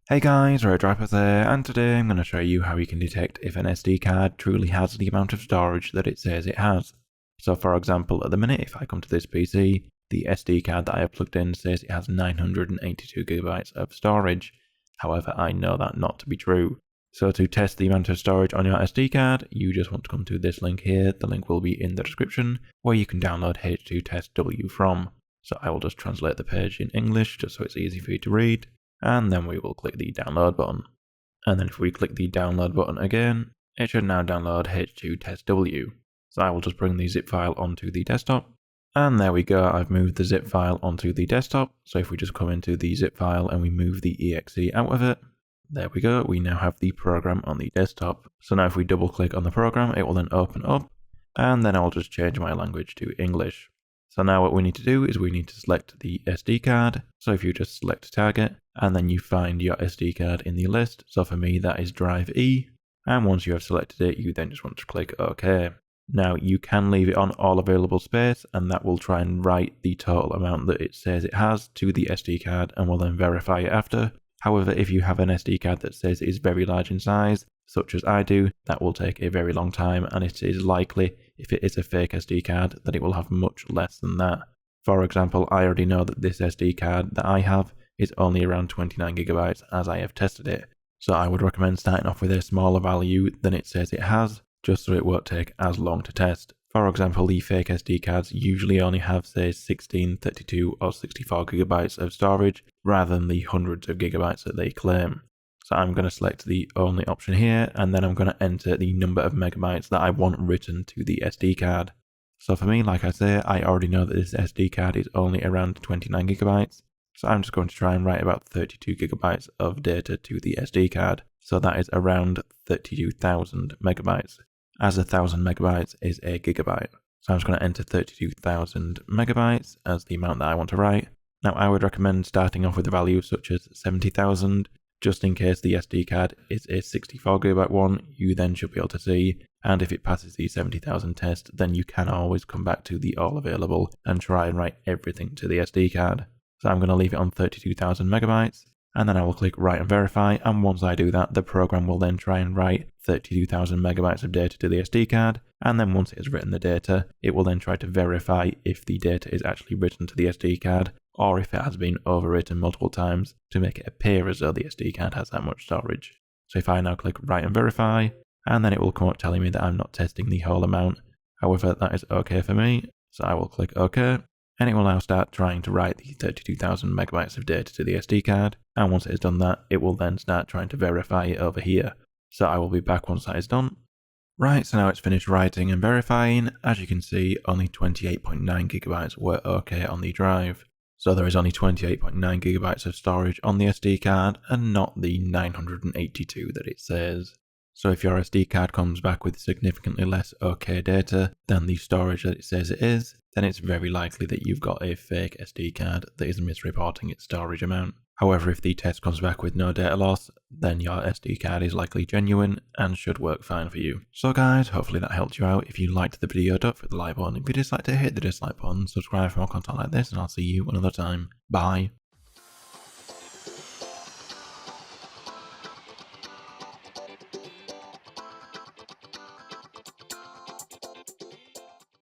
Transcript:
Hey guys, R4GE VipeRzZ here, and today I'm going to show you how you can detect if an SD card truly has the amount of storage that it says it has. So for example, at the minute, if I come to this PC, the SD card that I have plugged in says it has 982GB of storage. However, I know that not to be true. So to test the amount of storage on your SD card, you just want to come to this link here. The link will be in the description, where you can download H2TestW from. So I will just translate the page in English, just so it's easy for you to read. And then we will click the download button. And then if we click the download button again, it should now download H2TestW. So I will just bring the zip file onto the desktop. And there we go, I've moved the zip file onto the desktop. So if we just come into the zip file and we move the exe out of it, there we go, we now have the program on the desktop. So now if we double click on the program, it will then open up. And then I'll just change my language to English. So now what we need to do is we need to select the SD card. So if you just select target, and then you find your SD card in the list. So for me, that is drive E. And once you have selected it, you then just want to click OK. Now you can leave it on all available space, and that will try and write the total amount that it says it has to the SD card and will then verify it after. However, if you have an SD card that says it is very large in size, such as I do, that will take a very long time, and it is likely, if it is a fake SD card, that it will have much less than that. For example, I already know that this SD card that I have is only around 29GB as I have tested it. So I would recommend starting off with a smaller value than it says it has, just so it won't take as long to test. For example, the fake SD cards usually only have, say, 16, 32 or 64GB of storage, rather than the hundreds of gigabytes that they claim. So I'm going to select the only option here, and then I'm going to enter the number of megabytes that I want written to the SD card. So for me, like I say, I already know that this SD card is only around 29GB. So I'm just going to try and write about 32GB of data to the SD card. So that is around 32,000 megabytes, as 1,000 megabytes is a gigabyte. So I'm just going to enter 32,000 megabytes as the amount that I want to write. Now I would recommend starting off with a value such as 70,000, just in case the SD card is a 64GB one, you then should be able to see, and if it passes the 70,000 test, then you can always come back to the all available and try and write everything to the SD card. So I'm going to leave it on 32,000 megabytes, and then I will click write and verify, and once I do that, the program will then try and write 32,000 megabytes of data to the SD card, and then once it has written the data, it will then try to verify if the data is actually written to the SD card, or if it has been overwritten multiple times to make it appear as though the SD card has that much storage. So if I now click write and verify, and then it will come up telling me that I'm not testing the whole amount. However, that is okay for me, so I will click OK, and it will now start trying to write the 32,000 megabytes of data to the SD card, and once it has done that, it will then start trying to verify it over here. So I will be back once that is done. Right, so now it's finished writing and verifying. As you can see, only 28.9GB were okay on the drive. So there is only 28.9GB of storage on the SD card and not the 982 that it says. So if your SD card comes back with significantly less OK data than the storage that it says it is, then it's very likely that you've got a fake SD card that is misreporting its storage amount. However, if the test comes back with no data loss, then your SD card is likely genuine and should work fine for you. So guys, hopefully that helped you out. If you liked the video, don't forget the like button. If you disliked it, hit the dislike button. Subscribe for more content like this, and I'll see you another time. Bye.